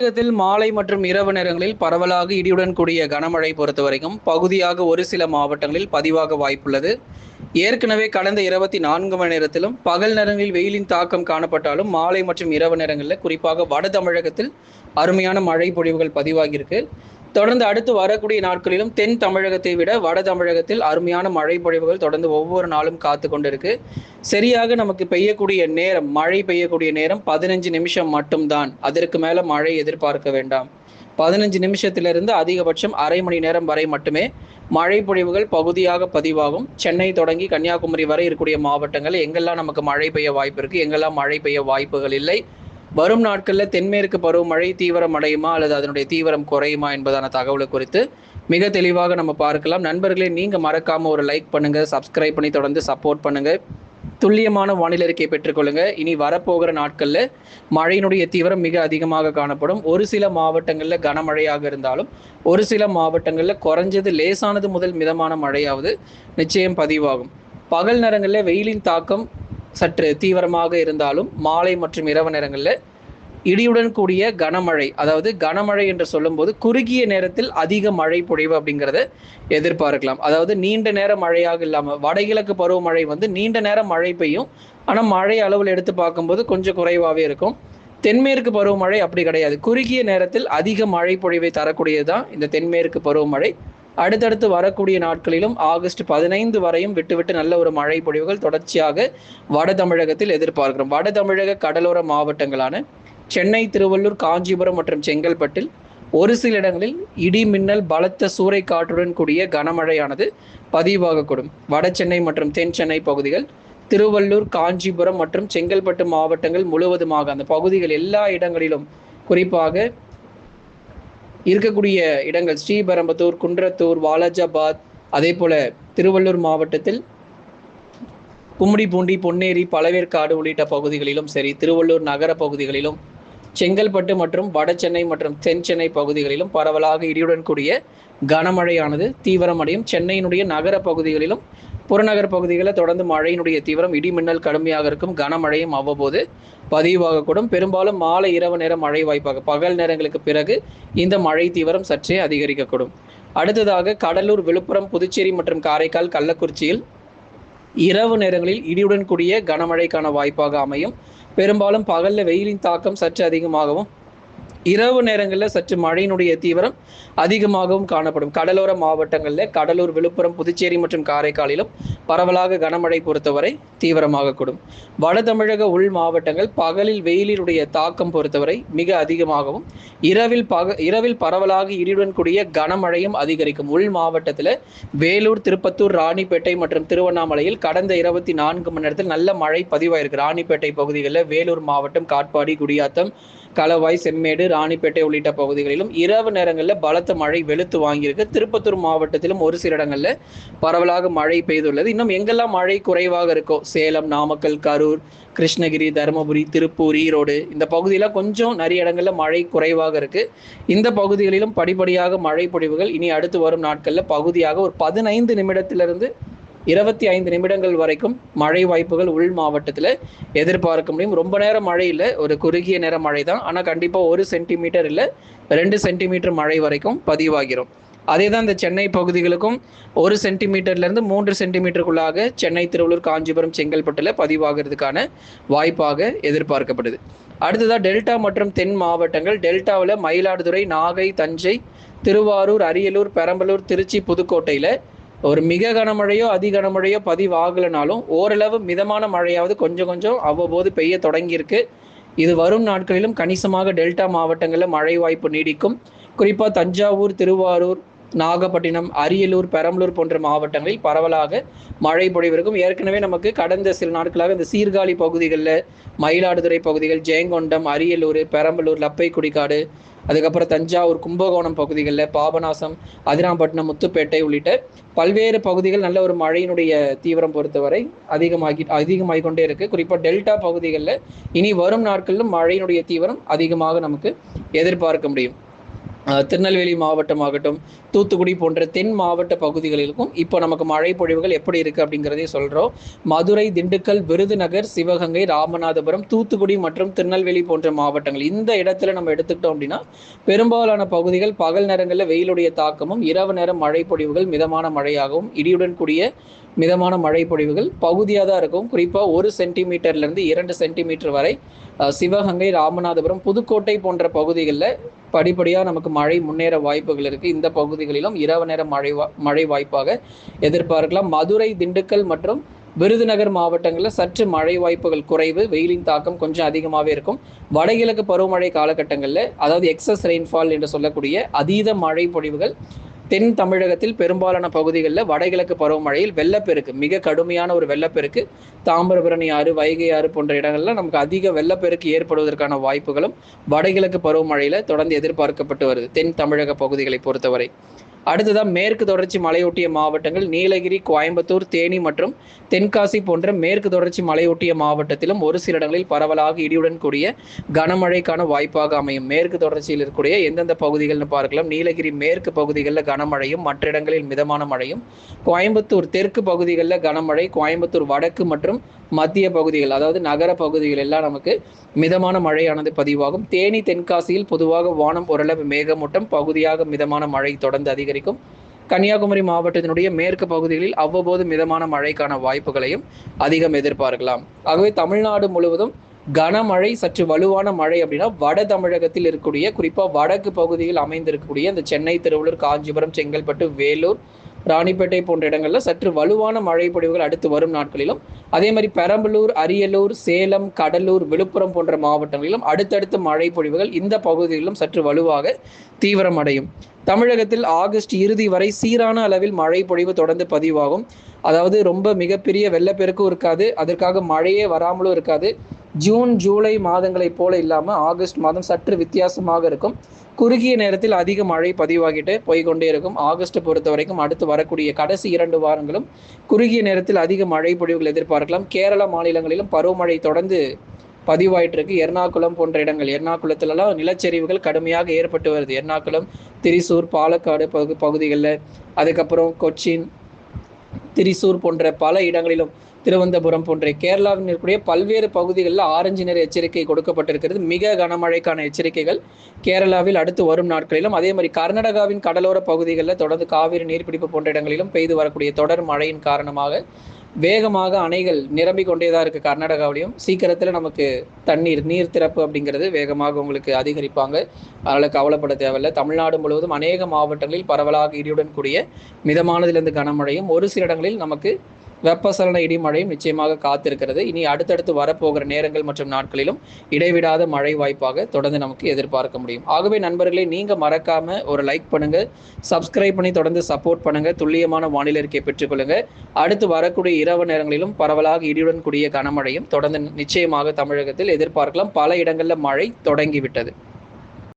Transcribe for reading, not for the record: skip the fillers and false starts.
தமிழகத்தில் மாலை மற்றும் இரவு நேரங்களில் பரவலாக இடியுடன் கூடிய கனமழை பொறுத்தவரைக்கும் பகுதியாக ஒரு சில மாவட்டங்களில் பதிவாக வாய்ப்புள்ளது. ஏற்கனவே கடந்த 24 மணி நேரத்திலும் பகல் நேரங்களில் வெயிலின் தாக்கம் காணப்பட்டாலும் மாலை மற்றும் இரவு நேரங்களில் குறிப்பாக வட தமிழகத்தில் அருமையான மழை பொழிவுகள் பதிவாகியிருக்கு. தொடர்ந்து அடுத்து வரக்கூடிய நாட்களிலும் தென் தமிழகத்தை விட வட தமிழகத்தில் அருமையான மழை பொழிவுகள் தொடர்ந்து ஒவ்வொரு நாளும் காத்து கொண்டிருக்கு. சரியாக நமக்கு பெய்யக்கூடிய நேரம், மழை பெய்யக்கூடிய நேரம் 15 நிமிஷம் மட்டும்தான். அதற்கு மேல மழை எதிர்பார்க்க வேண்டாம். 15 நிமிஷத்திலிருந்து அதிகபட்சம் அரை மணி நேரம் வரை மட்டுமே மழை பொழிவுகள் பகுதியாக பதிவாகும். சென்னை தொடங்கி கன்னியாகுமரி வரை இருக்கக்கூடிய மாவட்டங்கள் எங்கெல்லாம் நமக்கு மழை பெய்ய வாய்ப்பு இருக்கு, எங்கெல்லாம் மழை பெய்ய வாய்ப்புகள் இல்லை, வரும் நாட்களில் தென்மேற்கு பருவமழை தீவிரம் அடையுமா அல்லது அதனுடைய தீவிரம் குறையுமா என்பதான தகவலை குறித்து மிக தெளிவாக நம்ம பார்க்கலாம். நண்பர்களே, நீங்க மறக்காம ஒரு லைக் பண்ணுங்க, சப்ஸ்கிரைப் பண்ணி தொடர்ந்து சப்போர்ட் பண்ணுங்க, துல்லியமான வானிலை அறிக்கை பெற்றுக்கொள்ளுங்க. இனி வரப்போகிற நாட்களில் மழையினுடைய தீவிரம் மிக அதிகமாக காணப்படும். ஒரு சில மாவட்டங்களில் கனமழையாக இருந்தாலும் ஒரு சில மாவட்டங்களில் குறைஞ்சது லேசானது முதல் மிதமான மழையாவது நிச்சயம் பதிவாகும். பகல் நேரங்களில் வெயிலின் தாக்கம் சற்று தீவிரமாக இருந்தாலும் மாலை மற்றும் இரவு நேரங்களில் இடியுடன் கூடிய கனமழை, அதாவது கனமழை என்று சொல்லும்போது குறுகிய நேரத்தில் அதிக மழை பொழிவு அப்படிங்கிறத எதிர்பார்க்கலாம். அதாவது நீண்ட நேர மழையாக இல்லாமல் வடகிழக்கு பருவமழை நீண்ட நேரம் மழை பெய்யும், ஆனால் மழை அளவில் எடுத்து பார்க்கும்போது கொஞ்சம் குறைவாகவே இருக்கும். தென்மேற்கு பருவமழை அப்படி கிடையாது, குறுகிய நேரத்தில் அதிக மழை பொழிவை தரக்கூடியது தான் இந்த தென்மேற்கு பருவமழை. அடுத்தடுத்து வரக்கூடிய நாட்களிலும் ஆகஸ்ட் 15 வரையும் விட்டு நல்ல ஒரு மழை பொழிவுகள் தொடர்ச்சியாக வட தமிழகத்தில் எதிர்பார்க்கிறோம். வட தமிழக கடலோர மாவட்டங்களான சென்னை, திருவள்ளூர், காஞ்சிபுரம் மற்றும் செங்கல்பட்டில் ஒரு சில இடங்களில் இடி மின்னல் பலத்த சூறை காற்றுடன் கூடிய கனமழையானது பதிவாகக்கூடும். வட சென்னை மற்றும் தென் சென்னை பகுதிகள், திருவள்ளூர், காஞ்சிபுரம் மற்றும் செங்கல்பட்டு மாவட்டங்கள் முழுவதுமாக அந்த பகுதிகள் எல்லா இடங்களிலும் குறிப்பாக இருக்கக்கூடிய இடங்கள் ஸ்ரீபெரும்புதூர், குன்றத்தூர், வாலாஜாபாத், அதே போல திருவள்ளூர் மாவட்டத்தில் கும்மிடிப்பூண்டி, பொன்னேரி, பழவேற்காடு உள்ளிட்ட பகுதிகளிலும் சரி, திருவள்ளூர் நகர பகுதிகளிலும், செங்கல்பட்டு மற்றும் வட சென்னை மற்றும் தென் சென்னை பகுதிகளிலும் பரவலாக இடியுடன் கூடிய கனமழையானது தீவிரமடையும். சென்னையினுடைய நகர பகுதிகளிலும் புறநகர் பகுதிகளில் தொடர்ந்து மழையினுடைய தீவிரம், இடி மின்னல் கடுமையாக இருக்கும், கனமழையும் அவ்வப்போது பதிவாகக்கூடும். பெரும்பாலும் மாலை இரவு நேரம் மழை வாய்ப்பாக, பகல் நேரங்களுக்கு பிறகு இந்த மழை தீவிரம் சற்றே அதிகரிக்கக்கூடும். அடுத்ததாக கடலூர், விழுப்புரம், புதுச்சேரி மற்றும் காரைக்கால், கள்ளக்குறிச்சியில் இரவு நேரங்களில் இடியுடன் கூடிய கனமழைக்கான வாய்ப்பாக அமையும். பெரும்பாலும் பகலில் வெயிலின் தாக்கம் சற்று அதிகமாகவும் இரவு நேரங்களில் சற்று மழையினுடைய தீவிரம் அதிகமாகவும் காணப்படும். கடலோர மாவட்டங்களில் கடலூர், விழுப்புரம், புதுச்சேரி மற்றும் காரைக்காலிலும் பரவலாக கனமழை பொறுத்தவரை தீவிரமாக கூடும். வட தமிழக உள் மாவட்டங்கள் பகலில் வெயிலினுடைய தாக்கம் பொறுத்தவரை மிக அதிகமாகவும் இரவில் பரவலாக இடியுடன் கூடிய கனமழையும் அதிகரிக்கும். உள் மாவட்டத்தில் வேலூர், திருப்பத்தூர், ராணிப்பேட்டை மற்றும் திருவண்ணாமலையில் கடந்த 24 மணி நேரத்தில் நல்ல மழை பதிவாயிருக்கு. ராணிப்பேட்டை பகுதிகளில், வேலூர் மாவட்டம் காட்பாடி, குடியாத்தம், களவாய், செம்மேடு, ராணிப்பேட்டை உள்ளிட்ட பகுதிகளிலும் இரவு நேரங்களில் பலத்த மழை வெளுத்து வாங்கியிருக்கு. திருப்பத்தூர் மாவட்டத்திலும் ஒரு சில இடங்களில் பரவலாக மழை பெய்துள்ளது. இன்னும் எங்கெல்லாம் மழை குறைவாக இருக்கோ, சேலம், நாமக்கல், கரூர், கிருஷ்ணகிரி, தருமபுரி, திருப்பூர், ஈரோடு இந்த பகுதியில் கொஞ்சம் நிறைய இடங்களில் மழை குறைவாக இருக்கு. இந்த பகுதிகளிலும் படிப்படியாக மழை பொழிவுகள் இனி அடுத்து வரும் நாட்களில் பகுதியாக ஒரு 15 நிமிடத்திலிருந்து 25 நிமிடங்கள் வரைக்கும் மழை வாய்ப்புகள் உள் மாவட்டத்தில் எதிர்பார்க்க முடியும். ரொம்ப நேரம் மழை இல்லை, ஒரு குறுகிய நேர மழை தான், ஆனால் கண்டிப்பாக 1 சென்டிமீட்டர் இல்லை 2 சென்டிமீட்டர் மழை வரைக்கும் பதிவாகிறோம். அதே தான் இந்த சென்னை பகுதிகளுக்கும் 1 சென்டிமீட்டர்லேருந்து 3 சென்டிமீட்டருக்குள்ளாக சென்னை, திருவள்ளூர், காஞ்சிபுரம், செங்கல்பட்டில் பதிவாகிறதுக்கான வாய்ப்பாக எதிர்பார்க்கப்படுது. அடுத்ததாக டெல்டா மற்றும் தென் மாவட்டங்கள். டெல்டாவில் மயிலாடுதுறை, நாகை, தஞ்சை, திருவாரூர், அரியலூர், பெரம்பலூர், திருச்சி, புதுக்கோட்டையில் ஒரு மிக கனமழையோ அதி கனமழையோ பதிவாகலனாலும் ஓரளவு மிதமான மழையாவது கொஞ்சம் அவ்வப்போது பெய்ய தொடங்கியிருக்கு. இது வரும் நாட்களிலும் கணிசமாக டெல்டா மாவட்டங்களில் மழை வாய்ப்பு நீடிக்கும். குறிப்பாக தஞ்சாவூர், திருவாரூர், நாகப்பட்டினம், அரியலூர், பெரம்பலூர் போன்ற மாவட்டங்களில் பரவலாக மழை பொழிவிருக்கும். ஏற்கனவே நமக்கு கடந்த சில நாட்களாக இந்த சீர்காழி பகுதிகளில், மயிலாடுதுறை பகுதிகள், ஜெயங்கொண்டம், அரியலூர், பெரம்பலூர், லப்பைக்குடிக்காடு, அதுக்கப்புறம் தஞ்சாவூர், கும்பகோணம் பகுதிகளில், பாபநாசம், அதிராம்பட்டினம், முத்துப்பேட்டை உள்ளிட்ட பல்வேறு பகுதிகள் நல்ல ஒரு மழையினுடைய தீவிரம் பொறுத்தவரை அதிகமாகி கொண்டே இருக்கு. குறிப்பாக டெல்டா பகுதிகளில் இனி வரும் நாட்களிலும் மழையினுடைய தீவிரம் அதிகமாக நமக்கு எதிர்பார்க்க முடியும். திருநெல்வேலி மாவட்டமாகட்டும், தூத்துக்குடி போன்ற தென் மாவட்ட பகுதிகளிலும் இப்போ நமக்கு மழை பொழிவுகள் எப்படி இருக்கு அப்படிங்கிறதையும் சொல்றோம். மதுரை, திண்டுக்கல், விருதுநகர், சிவகங்கை, ராமநாதபுரம், தூத்துக்குடி மற்றும் திருநெல்வேலி போன்ற மாவட்டங்கள் இந்த இடத்துல நம்ம எடுத்துக்கிட்டோம் அப்படின்னா பெரும்பாலான பகுதிகள் பகல் நேரங்களில் வெயிலுடைய தாக்கமும், இரவு நேரம் மழை பொழிவுகள் மிதமான மழையாகவும், இடியுடன் கூடிய மிதமான மழை பொழிவுகள் பகுதியாக தான் இருக்கும். குறிப்பாக 1 சென்டிமீட்டர்லேருந்து 2 சென்டிமீட்டர் வரை சிவகங்கை, ராமநாதபுரம், புதுக்கோட்டை போன்ற பகுதிகளில் படிப்படியாக நமக்கு மழை முன்னேற வாய்ப்புகள் இருக்குது. இந்த பகுதிகளிலும் இரவு நேர மழை வாய்ப்பாக எதிர்பார்க்கலாம். மதுரை, திண்டுக்கல் மற்றும் விருதுநகர் மாவட்டங்களில் சற்று மழை வாய்ப்புகள் குறைவு, வெயிலின் தாக்கம் கொஞ்சம் அதிகமாகவே இருக்கும். வடகிழக்கு பருவமழை காலகட்டங்களில், அதாவது எக்ஸஸ் ரெயின்ஃபால் என்று சொல்லக்கூடிய அதீத மழை பொழிவுகள் தென் தமிழகத்தில் பெரும்பாலான பகுதிகளில் வடகிழக்கு பருவமழையில் வெள்ளப்பெருக்கு, மிக கடுமையான ஒரு வெள்ளப்பெருக்கு, தாமிரபரணி ஆறு, வைகை ஆறு போன்ற இடங்கள்ல நமக்கு அதிக வெள்ளப்பெருக்கு ஏற்படுவதற்கான வாய்ப்புகளும் வடகிழக்கு பருவமழையில தொடர்ந்து எதிர்பார்க்கப்பட்டு வருது தென் தமிழக பகுதிகளை பொறுத்தவரை. அடுத்ததான் மேற்கு தொடர்ச்சி மலையொட்டிய மாவட்டங்கள் நீலகிரி, கோயம்புத்தூர், தேனி மற்றும் தென்காசி போன்ற மேற்கு தொடர்ச்சி மலையொட்டிய மாவட்டத்திலும் ஒரு சில இடங்களில் பரவலாக இடியுடன் கூடிய கனமழைக்கான வாய்ப்பாக அமையும். மேற்கு தொடர்ச்சியில் இருக்கக்கூடிய எந்தெந்த பகுதிகள்னு பார்க்கலாம். நீலகிரி மேற்கு பகுதிகளில் கனமழையும், மற்ற இடங்களில் மிதமான மழையும். கோயம்புத்தூர் தெற்கு பகுதிகளில் கனமழை, கோயம்புத்தூர் வடக்கு மற்றும் மத்திய பகுதிகள், அதாவது நகர பகுதிகள் எல்லாம் நமக்கு மிதமான மழையானது பதிவாகும். தேனி, தென்காசியில் பொதுவாக வானம் ஓரளவு மேகமூட்டம், பகுதியாக மிதமான மழை தொடர்ந்து அதிகரிக்கும். கன்னியாகுமரி மாவட்டத்தினுடைய மேற்கு பகுதிகளில் அவ்வப்போது மிதமான மழைக்கான வாய்ப்புகளையும் அதிகம் எதிர்பார்க்கலாம். ஆகவே தமிழ்நாடு முழுவதும் கனமழை, சற்று வலுவான மழை அப்படின்னா வட தமிழகத்தில் இருக்கக்கூடிய, குறிப்பாக வடக்கு பகுதியில் அமைந்திருக்கக்கூடிய இந்த சென்னை, திருவள்ளூர், காஞ்சிபுரம், செங்கல்பட்டு, வேலூர், ராணிப்பேட்டை போன்ற இடங்களில் சற்று வலுவான மழை பொழிவுகள் அடுத்து வரும் நாட்களிலும், அதே மாதிரி பெரம்பலூர், அரியலூர், சேலம், கடலூர், விழுப்புரம் போன்ற மாவட்டங்களிலும் அடுத்தடுத்த மழை பொழிவுகள் இந்த பகுதிகளிலும் சற்று வலுவாக தீவிரமடையும். தமிழகத்தில் ஆகஸ்ட் இறுதி வரை சீரான அளவில் மழை பொழிவு தொடர்ந்து பதிவாகும். அதாவது ரொம்ப மிகப்பெரிய வெள்ளப்பெருக்கும் இருக்காது, அதற்காக மழையே வராமலும் இருக்காது. ஜூன், ஜூலை மாதங்களை போல இல்லாமல் ஆகஸ்ட் மாதம் சற்று வித்தியாசமாக இருக்கும். குறுகிய நேரத்தில் அதிக மழை பதிவாகிட்டு போய்கொண்டே இருக்கும். ஆகஸ்ட் பொறுத்த வரைக்கும் அடுத்து வரக்கூடிய கடைசி 2 வாரங்களும் குறுகிய நேரத்தில் அதிக மழை பொழிவுகள் எதிர்பார்க்கலாம். கேரள மாநிலங்களிலும் பருவமழை தொடர்ந்து பதிவாயிட்டு இருக்கு. எர்ணாகுளம் போன்ற இடங்கள், எர்ணாகுளத்திலலாம் நிலச்சரிவுகள் கடுமையாக ஏற்பட்டு வருது. எர்ணாகுளம், திரிசூர், பாலக்காடு பகுதிகளில், அதுக்கப்புறம் கொச்சின், திரிசூர் போன்ற பல இடங்களிலும், திருவனந்தபுரம் போன்ற கேரளாவில் இருக்கக்கூடிய பல்வேறு பகுதிகளில் ஆரஞ்சு நிற எச்சரிக்கை கொடுக்கப்பட்டிருக்கிறது. மிக கனமழைக்கான எச்சரிக்கைகள் கேரளாவில் அடுத்து வரும் நாட்களிலும், அதே மாதிரி கர்நாடகாவின் கடலோர பகுதிகளில் தொடர்ந்து காவிரி நீர்பிடிப்பு போன்ற இடங்களிலும் பெய்து வரக்கூடிய தொடர் மழையின் காரணமாக வேகமாக அணைகள் நிரம்பிக் கொண்டேதான் இருக்குது. கர்நாடகாவிலையும் சீக்கிரத்தில் நமக்கு நீர் திறப்பு அப்படிங்கிறது வேகமாக உங்களுக்கு அதிகரிப்பாங்க. அதனால் கவலைப்பட தேவையில்லை. தமிழ்நாடு முழுவதும் அநேக மாவட்டங்களில் பரவலாக இடியுடன் கூடிய மிதமானதிலிருந்து கனமழையும், ஒரு சில இடங்களில் நமக்கு வெப்பசலன இடிமழையும் நிச்சயமாக காத்திருக்கிறது. இனி அடுத்தடுத்து வரப்போகிற நேரங்கள் மற்றும் நாட்களிலும் இடைவிடாத மழை வாய்ப்பாக தொடர்ந்து நமக்கு எதிர்பார்க்க முடியும். ஆகவே நண்பர்களே, நீங்க மறக்காம ஒரு லைக் பண்ணுங்க, சப்ஸ்கிரைப் பண்ணி தொடர்ந்து சப்போர்ட் பண்ணுங்க, துல்லியமான வானிலை அறிக்கையை பெற்றுக்கொள்ளுங்க. அடுத்து வரக்கூடிய இரவு நேரங்களிலும் பரவலாக இடியுடன் கூடிய கனமழையும் தொடர்ந்து நிச்சயமாக தமிழகத்தில் எதிர்பார்க்கலாம். பல இடங்களில் மழை தொடங்கிவிட்டது.